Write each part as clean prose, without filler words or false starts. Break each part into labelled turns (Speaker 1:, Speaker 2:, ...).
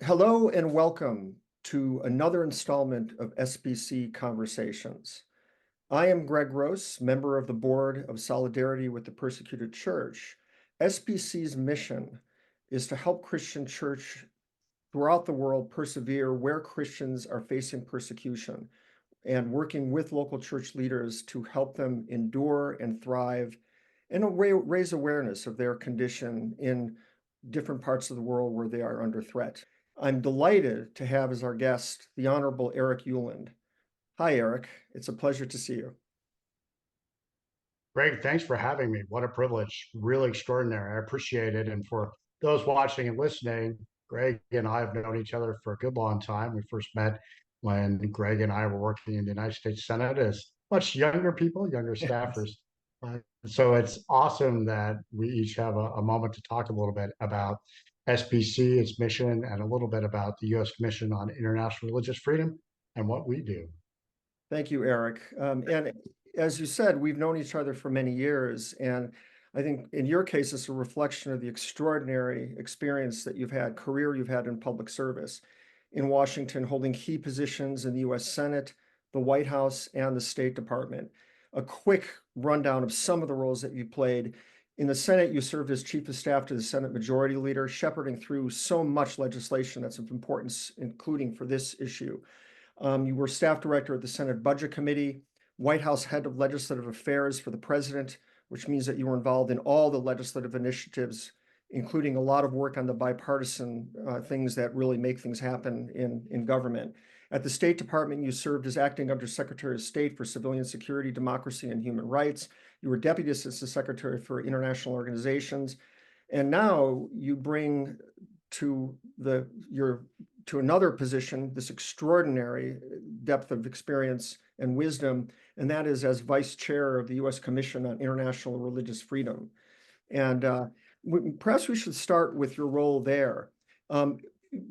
Speaker 1: Hello and welcome to another installment of SPC Conversations. I am Greg Gross, member of the Board of Solidarity with the Persecuted Church. SPC's mission is to help Christian church throughout the world persevere where Christians are facing persecution and working with local church leaders to help them endure and thrive and raise awareness of their condition in different parts of the world where they are under threat. I'm delighted to have as our guest the Honorable Eric Ueland. Hi, Eric. It's a pleasure to see you.
Speaker 2: Greg, thanks for having me. What a privilege. Really extraordinary. I appreciate it. And for those watching and listening, Greg and I have known each other for a good long time. We first met when Greg and I were working in the United States Senate as much younger people, younger staffers. So it's awesome that we each have a moment to talk a little bit about SPC, its mission, and a little bit about the U.S. Commission on International Religious Freedom and what we do.
Speaker 1: Thank you, Eric. And as you said, we've known each other for many years. And I think in your case, it's a reflection of the extraordinary experience that career you've had in public service in Washington, holding key positions in the US Senate, the White House, and the State Department. A quick rundown of some of the roles that you played. In the Senate, you served as Chief of Staff to the Senate Majority Leader, shepherding through so much legislation that's of importance, including for this issue. You were staff director at the Senate Budget Committee, White House head of legislative affairs for the president, which means that you were involved in all the legislative initiatives, including a lot of work on the bipartisan things that really make things happen in government. At the State Department, you served as acting Undersecretary of State for Civilian Security, Democracy, and Human Rights. You were Deputy Assistant Secretary for International Organizations. And now you bring to another position this extraordinary depth of experience and wisdom, and that is as Vice Chair of the U.S. Commission on International Religious Freedom. And perhaps we should start with your role there.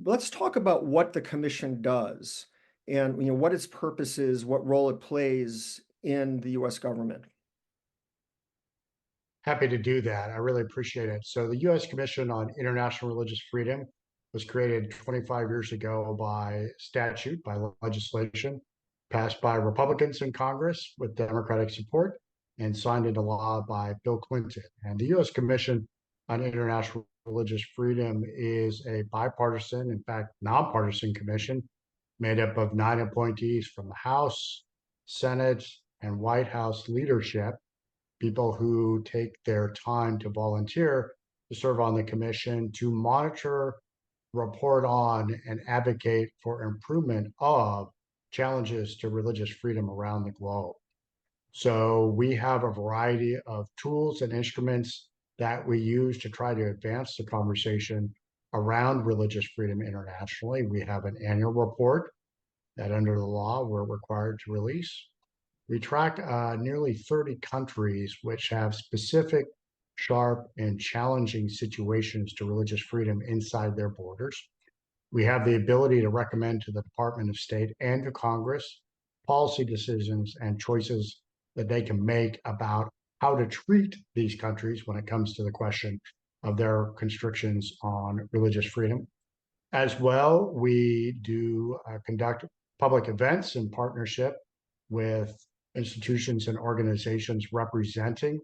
Speaker 1: Let's talk about what the Commission does and what its purpose is, what role it plays in the U.S. government.
Speaker 2: Happy to do that. I really appreciate it. So the U.S. Commission on International Religious Freedom was created 25 years ago by statute, by legislation, passed by Republicans in Congress with Democratic support, and signed into law by Bill Clinton. And the U.S. Commission on International Religious Freedom is a bipartisan, in fact, nonpartisan commission made up of 9 appointees from the House, Senate, and White House leadership, people who take their time to volunteer to serve on the commission to monitor, report on, and advocate for improvement of challenges to religious freedom around the globe. So we have a variety of tools and instruments that we use to try to advance the conversation around religious freedom internationally. We have an annual report that under the law we're required to release. We track nearly 30 countries which have specific, sharp, and challenging situations to religious freedom inside their borders. We have the ability to recommend to the Department of State and to Congress policy decisions and choices that they can make about how to treat these countries when it comes to the question of their constrictions on religious freedom. As well, we do conduct public events in partnership with institutions and organizations representing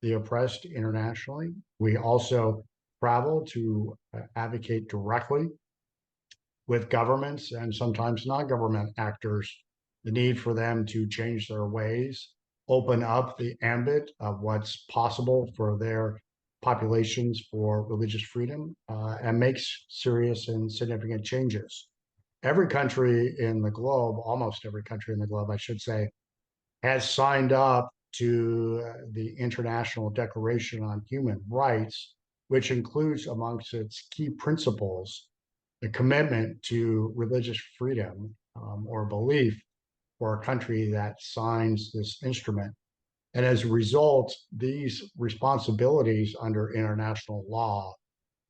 Speaker 2: the oppressed internationally. We also travel to advocate directly with governments and sometimes non-government actors, the need for them to change their ways, open up the ambit of what's possible for their populations for religious freedom, and makes serious and significant changes. Every country in the globe, almost every country in the globe, I should say, has signed up to the International Declaration on Human Rights, which includes amongst its key principles the commitment to religious freedom or belief for a country that signs this instrument. And as a result, these responsibilities under international law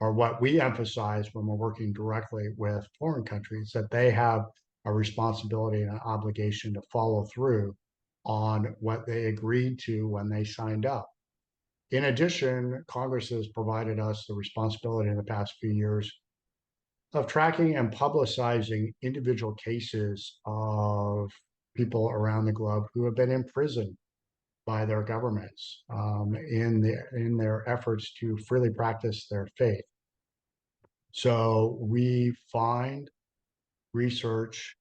Speaker 2: are what we emphasize when we're working directly with foreign countries, that they have a responsibility and an obligation to follow through on what they agreed to when they signed up. In addition, Congress has provided us the responsibility in the past few years of tracking and publicizing individual cases of people around the globe who have been imprisoned by their governments in their efforts to freely practice their faith. So we find, research,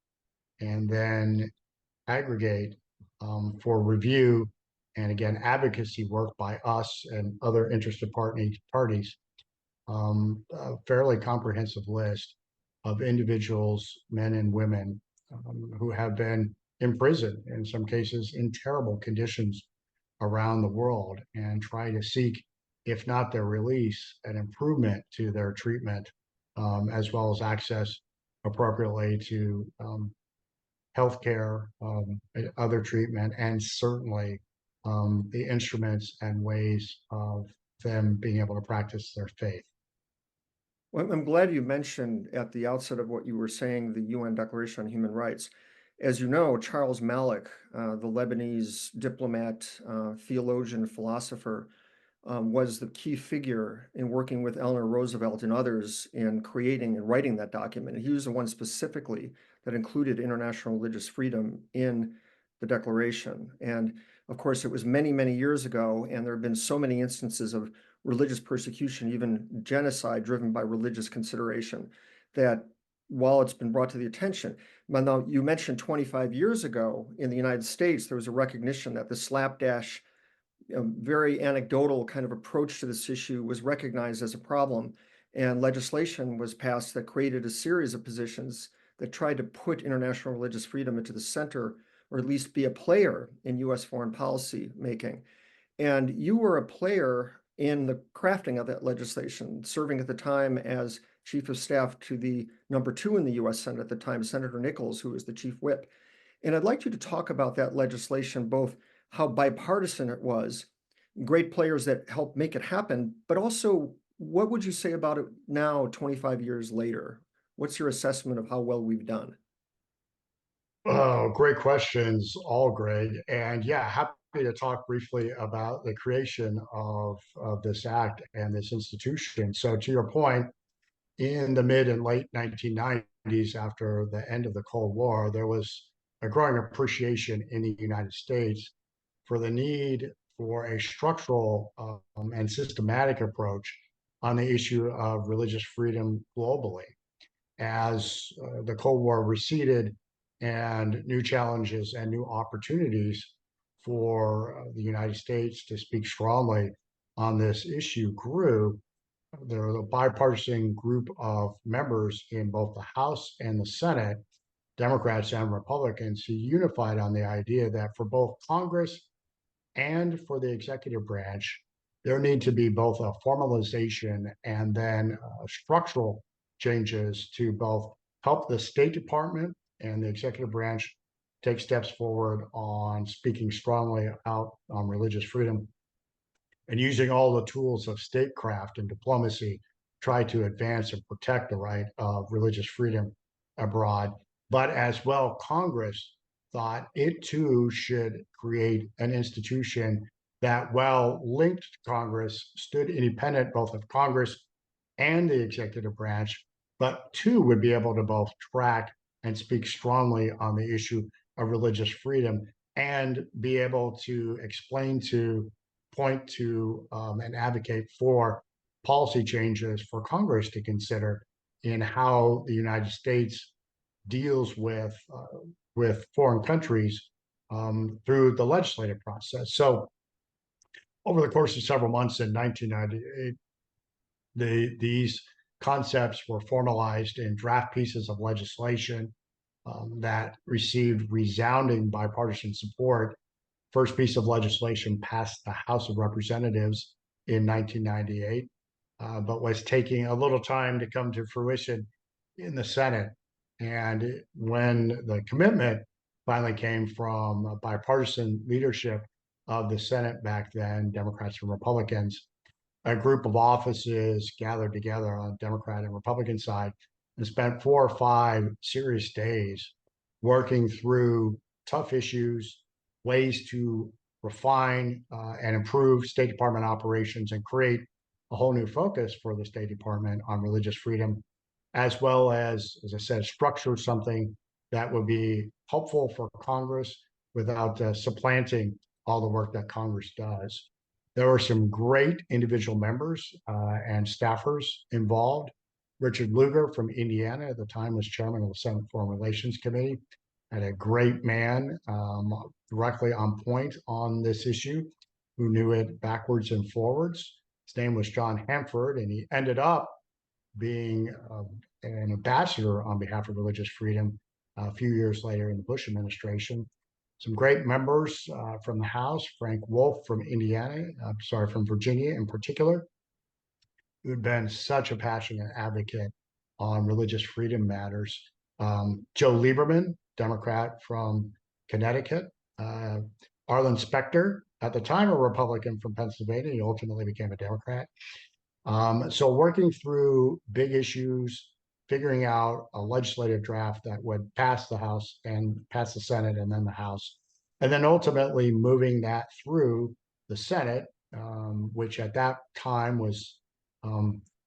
Speaker 2: and then aggregate for review and again advocacy work by us and other interested parties a fairly comprehensive list of individuals, men and women, who have been imprisoned, in some cases in terrible conditions around the world, and try to seek, if not their release, an improvement to their treatment, as well as access appropriately to healthcare, other treatment, and certainly the instruments and ways of them being able to practice their faith.
Speaker 1: Well, I'm glad you mentioned at the outset of what you were saying, the UN Declaration on Human Rights. As you know, Charles Malik, the Lebanese diplomat, theologian, philosopher, was the key figure in working with Eleanor Roosevelt and others in creating and writing that document. And he was the one specifically that included international religious freedom in the Declaration. And of course, it was many, many years ago, and there have been so many instances of religious persecution, even genocide driven by religious consideration, that while it's been brought to the attention, now you mentioned 25 years ago in the United States, there was a recognition that the slapdash, very anecdotal kind of approach to this issue was recognized as a problem, and legislation was passed that created a series of positions that tried to put international religious freedom into the center, or at least be a player in U.S. foreign policy making. And you were a player in the crafting of that legislation, serving at the time as chief of staff to the #2 in the U.S. Senate at the time, Senator Nichols, who was the chief whip. And I'd like you to talk about that legislation, both how bipartisan it was, great players that helped make it happen, but also what would you say about it now, 25 years later? What's your assessment of how well we've done?
Speaker 2: Oh, great questions, all Greg. And yeah, happy to talk briefly about the creation of this act and this institution. So to your point, in the mid and late 1990s, after the end of the Cold War, there was a growing appreciation in the United States for the need for a structural and systematic approach on the issue of religious freedom globally. As the Cold War receded and new challenges and new opportunities for the United States to speak strongly on this issue grew, there was a bipartisan group of members in both the House and the Senate, Democrats and Republicans, who unified on the idea that for both Congress and for the executive branch, there need to be both a formalization and then structural changes to both help the State Department and the executive branch take steps forward on speaking strongly out on religious freedom and using all the tools of statecraft and diplomacy try to advance and protect the right of religious freedom abroad. But as well, Congress thought it too should create an institution that, while linked to Congress, stood independent both of Congress and the executive branch, but too would be able to both track and speak strongly on the issue of religious freedom and be able to explain to, point to, and advocate for policy changes for Congress to consider in how the United States deals with foreign countries through the legislative process. So over the course of several months in 1998, these concepts were formalized in draft pieces of legislation that received resounding bipartisan support. First piece of legislation passed the House of Representatives in 1998, but was taking a little time to come to fruition in the Senate. And when the commitment finally came from bipartisan leadership of the Senate back then, Democrats and Republicans, a group of offices gathered together on the Democrat and Republican side and spent 4 or 5 serious days working through tough issues, ways to refine and improve State Department operations and create a whole new focus for the State Department on religious freedom. as well as I said, structure something that would be helpful for Congress without supplanting all the work that Congress does. There were some great individual members and staffers involved. Richard Lugar from Indiana at the time was chairman of the Senate Foreign Relations Committee, and a great man directly on point on this issue, who knew it backwards and forwards. His name was John Hanford, and he ended up being an ambassador on behalf of religious freedom a few years later in the Bush administration. Some great members from the House, Frank Wolf from from Virginia in particular, who had been such a passionate advocate on religious freedom matters. Joe Lieberman, Democrat from Connecticut. Arlen Specter, at the time a Republican from Pennsylvania, he ultimately became a Democrat. So working through big issues, figuring out a legislative draft that would pass the House and pass the Senate and then the House, and then ultimately moving that through the Senate, which at that time was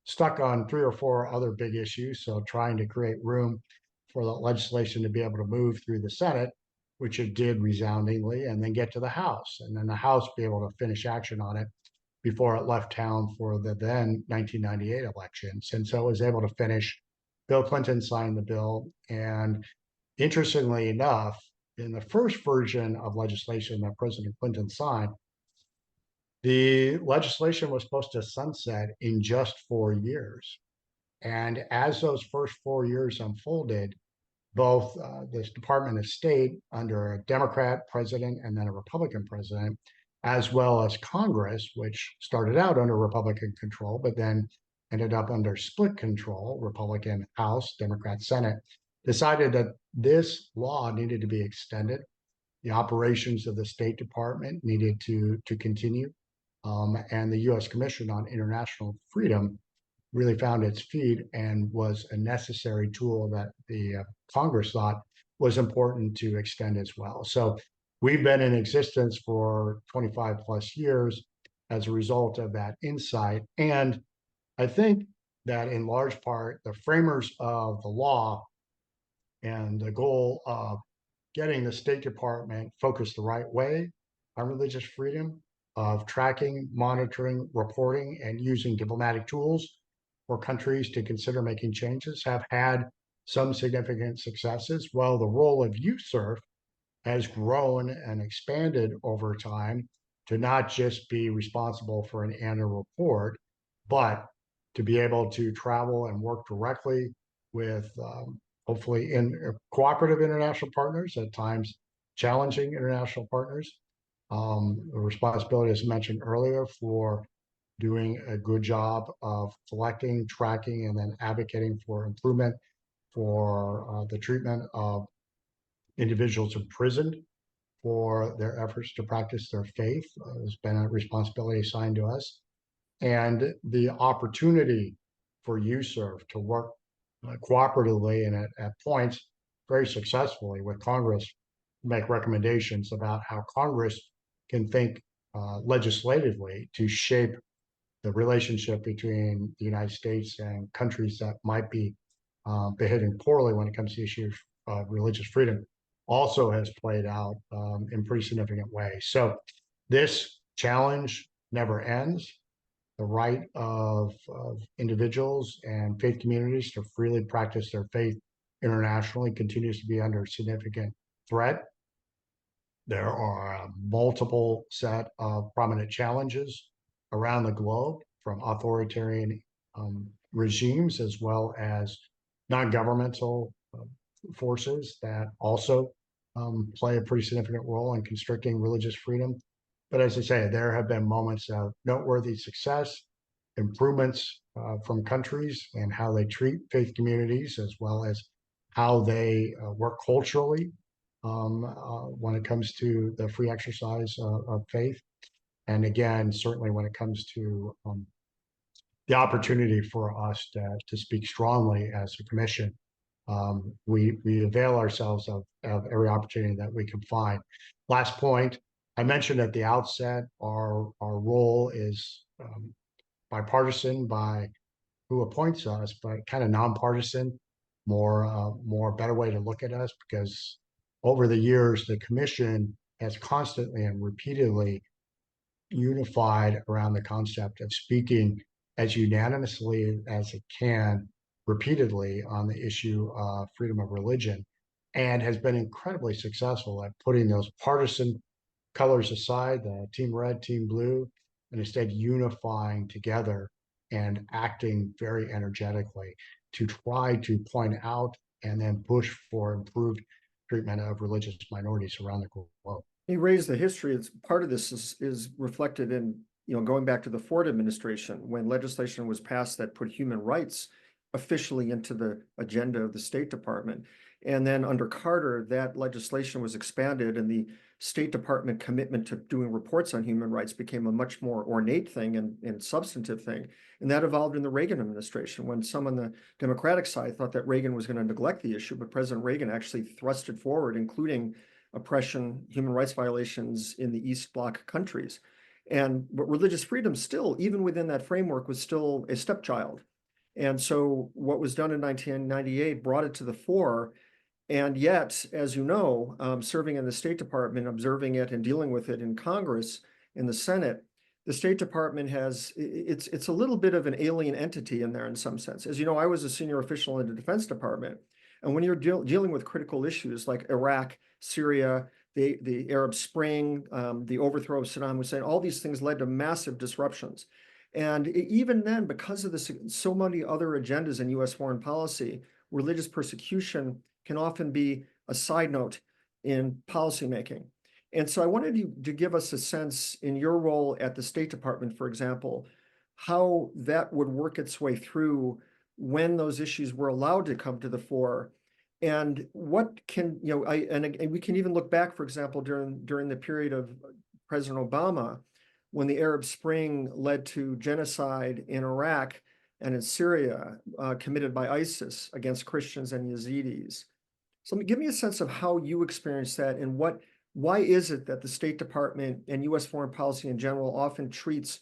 Speaker 2: stuck on 3 or 4 other big issues. So trying to create room for the legislation to be able to move through the Senate, which it did resoundingly, and then get to the House, and then the House be able to finish action on it before it left town for the then 1998 elections. And so it was able to finish. Bill Clinton signed the bill. And interestingly enough, in the first version of legislation that President Clinton signed, the legislation was supposed to sunset in just 4 years. And as those first 4 years unfolded, both this Department of State under a Democrat president and then a Republican president, as well as Congress, which started out under Republican control, but then ended up under split control, Republican House, Democrat Senate, decided that this law needed to be extended. The operations of the State Department needed to continue. And the U.S. Commission on International Freedom really found its feet and was a necessary tool that the Congress thought was important to extend as well. So we've been in existence for 25 plus years as a result of that insight. And I think that in large part, the framers of the law and the goal of getting the State Department focused the right way on religious freedom, of tracking, monitoring, reporting, and using diplomatic tools for countries to consider making changes, have had some significant successes, while the role of USCIRF has grown and expanded over time to not just be responsible for an annual report, but to be able to travel and work directly with hopefully in cooperative international partners, at times challenging international partners. The responsibility, as mentioned earlier, for doing a good job of collecting, tracking, and then advocating for improvement for the treatment of individuals imprisoned for their efforts to practice their faith has been a responsibility assigned to us. And the opportunity for USCIRF to work cooperatively and at points very successfully with Congress, make recommendations about how Congress can think legislatively to shape the relationship between the United States and countries that might be behaving poorly when it comes to issues of religious freedom, also has played out in pretty significant ways. So this challenge never ends. The right of individuals and faith communities to freely practice their faith internationally continues to be under significant threat. There are a multiple set of prominent challenges around the globe, from authoritarian regimes as well as non-governmental forces that also play a pretty significant role in constricting religious freedom. But as I say, there have been moments of noteworthy success, improvements from countries and how they treat faith communities, as well as how they work culturally when it comes to the free exercise of faith. And again, certainly when it comes to the opportunity for us to speak strongly as a commission, we avail ourselves of every opportunity that we can find. Last point, I mentioned at the outset, our role is bipartisan by who appoints us, but kind of nonpartisan, more better way to look at us, because over the years, the commission has constantly and repeatedly unified around the concept of speaking as unanimously as it can repeatedly on the issue of freedom of religion, and has been incredibly successful at putting those partisan colors aside, the team red, team blue, and instead unifying together and acting very energetically to try to point out and then push for improved treatment of religious minorities around the globe.
Speaker 1: You raised the history. It's part of this is reflected in, going back to the Ford administration when legislation was passed that put human rights officially into the agenda of the State Department. And then under Carter, that legislation was expanded and the State Department commitment to doing reports on human rights became a much more ornate thing and substantive thing. And that evolved in the Reagan administration when some on the Democratic side thought that Reagan was going to neglect the issue, but President Reagan actually thrust it forward, including oppression, human rights violations in the East Bloc countries. But religious freedom still, even within that framework, was still a stepchild. And so what was done in 1998 brought it to the fore. And yet, as you know, serving in the State Department, observing it and dealing with it in Congress, in the Senate, the State Department it's a little bit of an alien entity in there in some sense. As you know, I was a senior official in the Defense Department. And when you're dealing with critical issues like Iraq, Syria, the Arab Spring, the overthrow of Saddam Hussein, all these things led to massive disruptions. And even then, because of so many other agendas in U.S. foreign policy, religious persecution can often be a side note in policymaking. And so I wanted you to give us a sense in your role at the State Department, for example, how that would work its way through when those issues were allowed to come to the fore. And what can, and we can even look back, for example, during the period of President Obama, when the Arab Spring led to genocide in Iraq and in Syria, committed by ISIS against Christians and Yazidis. So give me a sense of how you experienced that and why is it that the State Department and U.S. foreign policy in general often treats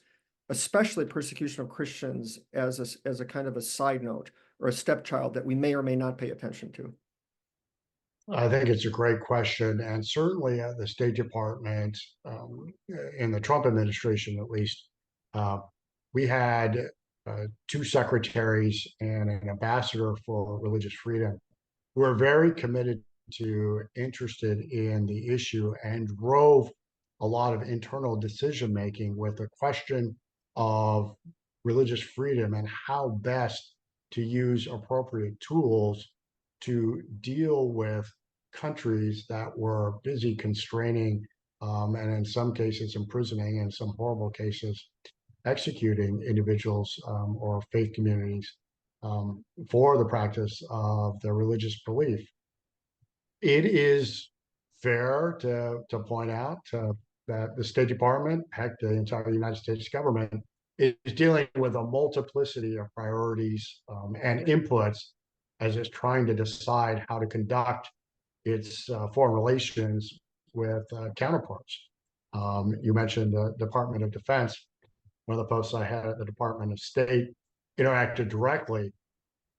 Speaker 1: especially persecution of Christians as a kind of a side note or a stepchild that we may or may not pay attention to?
Speaker 2: I think it's a great question. And certainly at the State Department, in the Trump administration at least, uh, we had two secretaries and an ambassador for religious freedom who are very committed to, interested in the issue, and drove a lot of internal decision making with the question of religious freedom and how best to use appropriate tools to deal with countries that were busy constraining, and in some cases imprisoning, in some horrible cases executing individuals, or faith communities, for the practice of their religious belief. It is fair to point out that the State Department, heck, the entire United States government, is dealing with a multiplicity of priorities, and inputs as it's trying to decide how to conduct its foreign relations with counterparts. You mentioned the Department of Defense. One of the posts I had at the Department of State interacted directly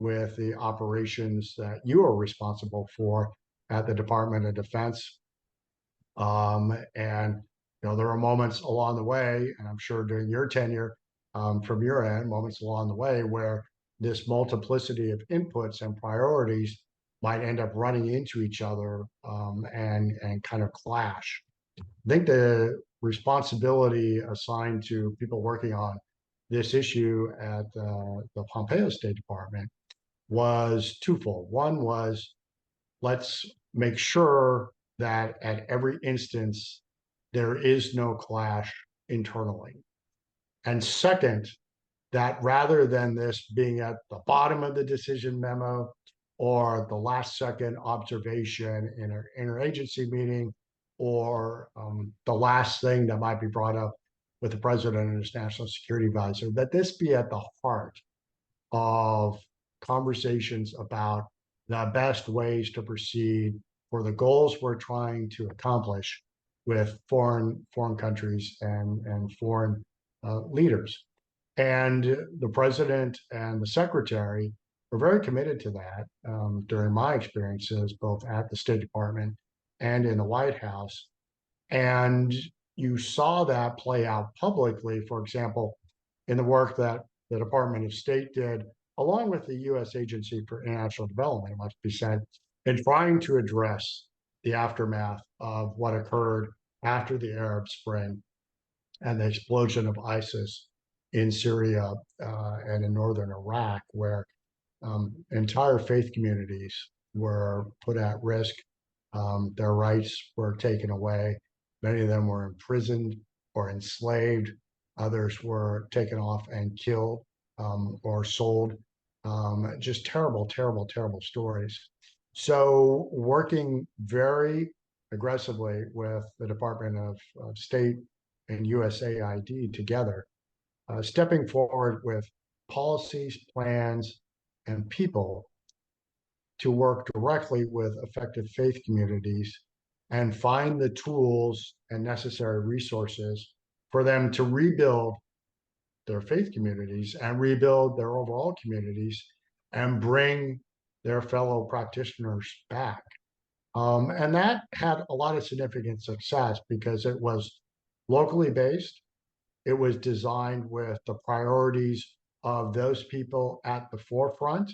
Speaker 2: with the operations that you are responsible for at the Department of Defense. And there are moments along the way, and I'm sure during your tenure, from your end, moments along the way where this multiplicity of inputs and priorities might end up running into each other, and kind of clash. I think the responsibility assigned to people working on this issue at the Pompeo State Department was twofold. One was, let's make sure that at every instance there is no clash internally. And second, that rather than this being at the bottom of the decision memo or the last second observation in an interagency meeting, or the last thing that might be brought up with the president and his national security advisor, that this be at the heart of conversations about the best ways to proceed for the goals we're trying to accomplish with foreign countries and foreign leaders. And the president and the secretary were very committed to that during my experiences, both at the State Department and in the White House. And you saw that play out publicly, for example, in the work that the Department of State did, along with the U.S. Agency for International Development, it must be said, in trying to address the aftermath of what occurred after the Arab Spring and the explosion of ISIS in Syria and in northern Iraq, where entire faith communities were put at risk. Their rights were taken away. Many of them were imprisoned or enslaved. Others were taken off and killed or sold. Just terrible, terrible, terrible stories. So, working very aggressively with the Department of State and USAID together, stepping forward with policies, plans, and people to work directly with affected faith communities and find the tools and necessary resources for them to rebuild their faith communities and rebuild their overall communities and bring their fellow practitioners back. And that had a lot of significant success because it was locally based. It was designed with the priorities of those people at the forefront.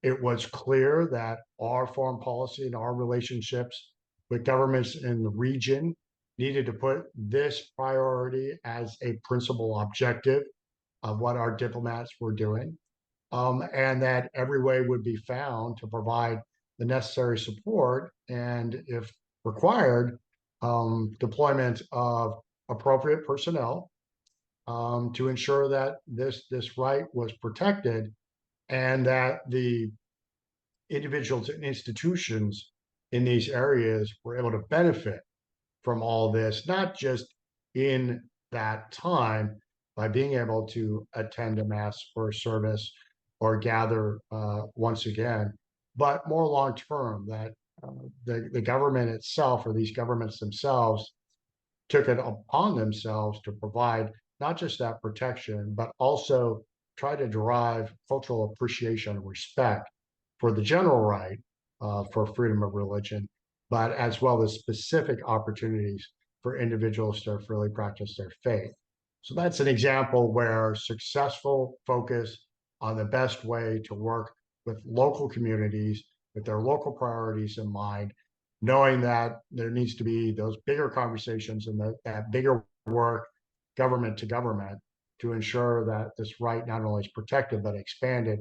Speaker 2: It was clear that our foreign policy and our relationships with governments in the region needed to put this priority as a principal objective of what our diplomats were doing, and that every way would be found to provide the necessary support and, if required, deployment of appropriate personnel to ensure that this right was protected and that the individuals and institutions in these areas were able to benefit from all this, not just in that time by being able to attend a mass or a service or gather once again, but more long term, that the government itself or these governments themselves took it upon themselves to provide not just that protection, but also try to derive cultural appreciation and respect for the general right for freedom of religion, but as well as specific opportunities for individuals to freely practice their faith. So that's an example where successful focus on the best way to work with local communities with their local priorities in mind, knowing that there needs to be those bigger conversations and that bigger work, government to government, to ensure that this right not only is protected but expanded,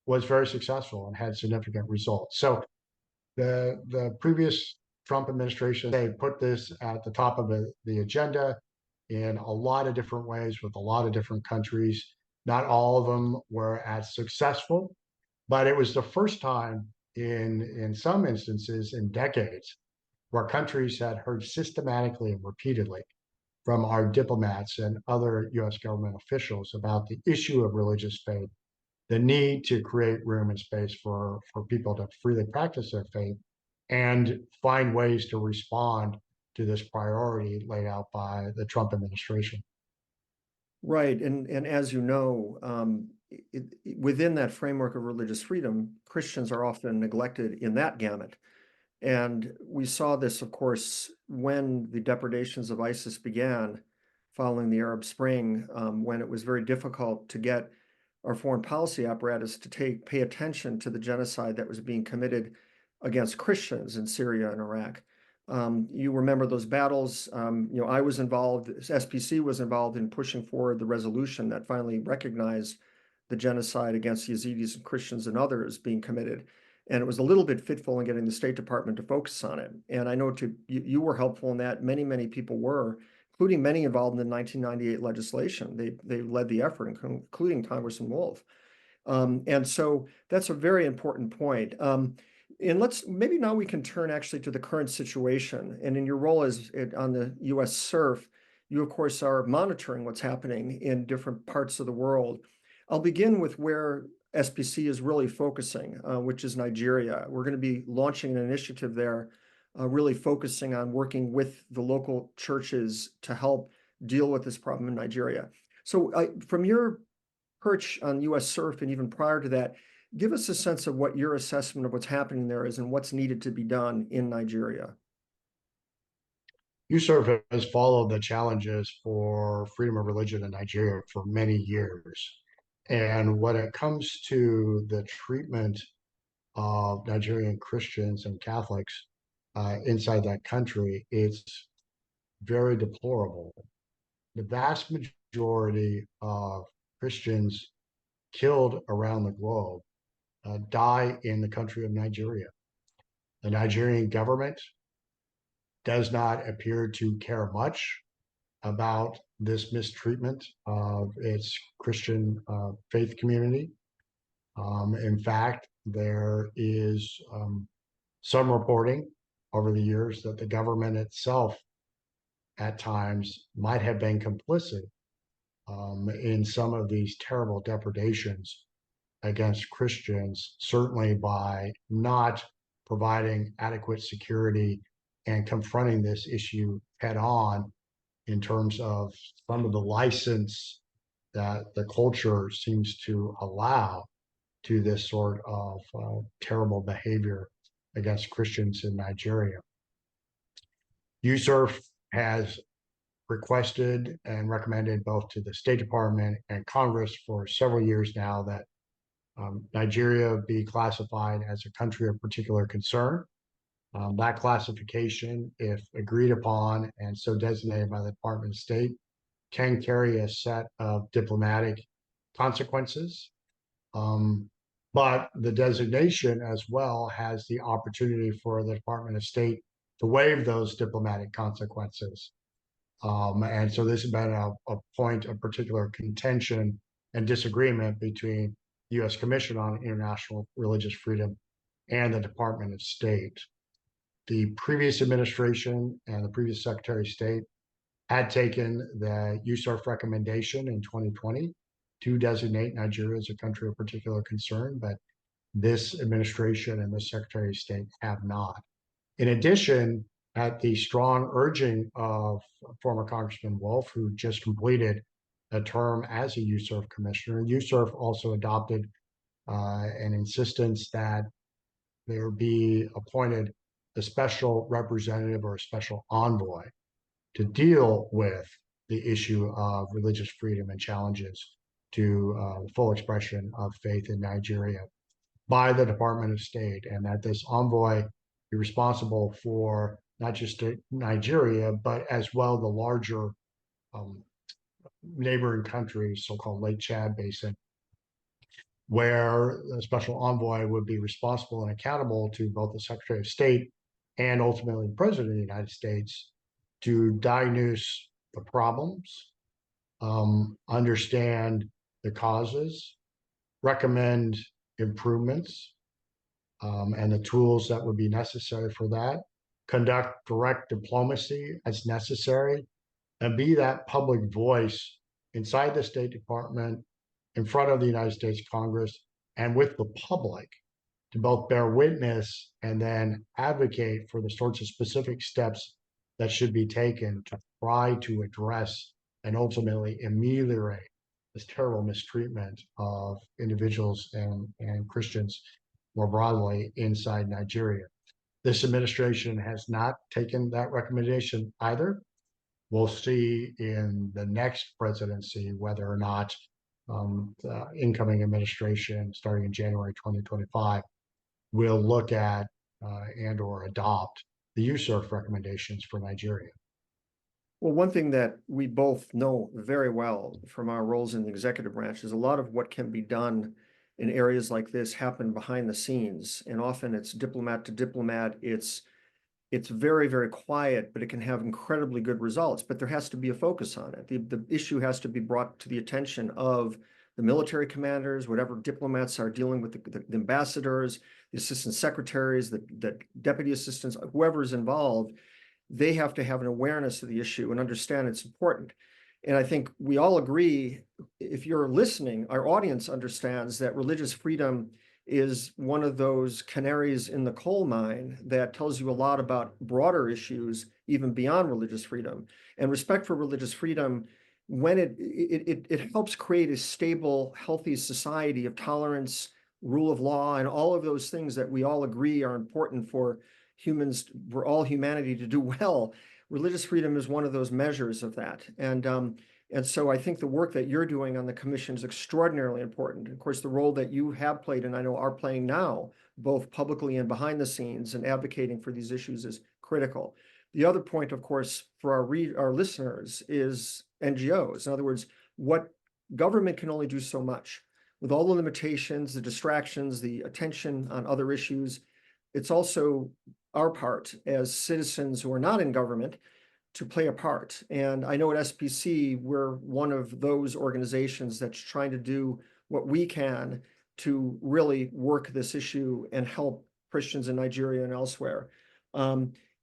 Speaker 2: was very successful and had significant results. So the previous Trump administration, they put this at the top of the agenda in a lot of different ways with a lot of different countries. Not all of them were as successful, but it was the first time in some instances in decades where countries had heard systematically and repeatedly from our diplomats and other US government officials about the issue of religious faith, the need to create room and space for people to freely practice their faith and find ways to respond to this priority laid out by the Trump administration.
Speaker 1: Right. And as you know, within that framework of religious freedom, Christians are often neglected in that gamut. And we saw this, of course, when the depredations of ISIS began following the Arab Spring, when it was very difficult to get our foreign policy apparatus to pay attention to the genocide that was being committed against Christians in Syria and Iraq. You remember those battles. I was involved, SPC was involved in pushing forward the resolution that finally recognized the genocide against Yazidis and Christians and others being committed. And it was a little bit fitful in getting the State Department to focus on it. And I know you were helpful in that. Many, many people were, including many involved in the 1998 legislation. They led the effort, including Congressman Wolf. And so that's a very important point. And maybe now we can turn actually to the current situation. And in your role on the USCIRF, you of course are monitoring what's happening in different parts of the world. I'll begin with where SPC is really focusing, which is Nigeria. We're going to be launching an initiative there, really focusing on working with the local churches to help deal with this problem in Nigeria. So from your perch on USCIRF and even prior to that, give us a sense of what your assessment of what's happening there is and what's needed to be done in Nigeria.
Speaker 2: USCIRF has followed the challenges for freedom of religion in Nigeria for many years. And when it comes to the treatment of Nigerian Christians and Catholics inside that country, it's very deplorable. The vast majority of Christians killed around the globe die in the country of Nigeria. The Nigerian government does not appear to care much about this mistreatment of its Christian faith community. In fact, there is some reporting over the years that the government itself at times might have been complicit in some of these terrible depredations against Christians, certainly by not providing adequate security and confronting this issue head on in terms of some of the license that the culture seems to allow to this sort of terrible behavior against Christians in Nigeria. USCIRF has requested and recommended both to the State Department and Congress for several years now that Nigeria be classified as a country of particular concern. That classification, if agreed upon and so designated by the Department of State, can carry a set of diplomatic consequences. But the designation as well has the opportunity for the Department of State to waive those diplomatic consequences. And so this has been a point of particular contention and disagreement between the U.S. Commission on International Religious Freedom and the Department of State. The previous administration and the previous Secretary of State had taken the USCIRF recommendation in 2020 to designate Nigeria as a country of particular concern, but this administration and the Secretary of State have not. In addition, at the strong urging of former Congressman Wolf, who just completed a term as a USCIRF commissioner, USCIRF also adopted an insistence that there be appointed a special representative or a special envoy to deal with the issue of religious freedom and challenges to full expression of faith in Nigeria by the Department of State, and that this envoy be responsible for not just Nigeria, but as well the larger neighboring countries, so-called Lake Chad Basin, where a special envoy would be responsible and accountable to both the Secretary of State and ultimately the President of the United States to diagnose the problems, understand the causes, recommend improvements, and the tools that would be necessary for that, conduct direct diplomacy as necessary, and be that public voice inside the State Department, in front of the United States Congress, and with the public to both bear witness and then advocate for the sorts of specific steps that should be taken to try to address and ultimately ameliorate this terrible mistreatment of individuals and Christians more broadly inside Nigeria. This administration has not taken that recommendation either. We'll see in the next presidency whether or not the incoming administration, starting in January 2025, will look at and or adopt the USCIRF recommendations for Nigeria.
Speaker 1: Well, one thing that we both know very well from our roles in the executive branch is a lot of what can be done in areas like this happen behind the scenes, and often it's diplomat to diplomat. It's very, very quiet, but it can have incredibly good results. But there has to be a focus on it. The issue has to be brought to the attention of the military commanders, whatever diplomats are dealing with the ambassadors, the assistant secretaries, the deputy assistants, whoever is involved. They have to have an awareness of the issue and understand it's important. And I think we all agree, if you're listening, our audience understands that religious freedom is one of those canaries in the coal mine that tells you a lot about broader issues, even beyond religious freedom. And respect for religious freedom when it helps create a stable, healthy society of tolerance, rule of law, and all of those things that we all agree are important for humans, for all humanity to do well. Religious freedom is one of those measures of that. And so I think the work that you're doing on the commission is extraordinarily important. Of course, the role that you have played, and I know are playing now, both publicly and behind the scenes, and advocating for these issues is critical. The other point, of course, for our listeners is NGOs. In other words, what government can only do so much. With all the limitations, the distractions, the attention on other issues, it's also our part as citizens who are not in government to play a part. And I know at SPC, we're one of those organizations that's trying to do what we can to really work this issue and help Christians in Nigeria and elsewhere.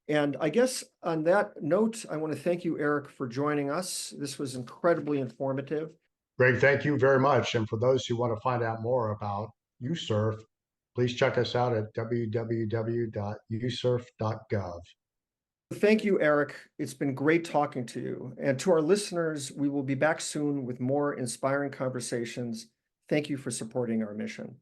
Speaker 1: And I guess on that note, I want to thank you, Eric, for joining us. This was incredibly informative.
Speaker 2: Greg, thank you very much. And for those who want to find out more about USCIRF, please check us out at www.uscirf.gov.
Speaker 1: Thank you, Eric. It's been great talking to you. And to our listeners, we will be back soon with more inspiring conversations. Thank you for supporting our mission.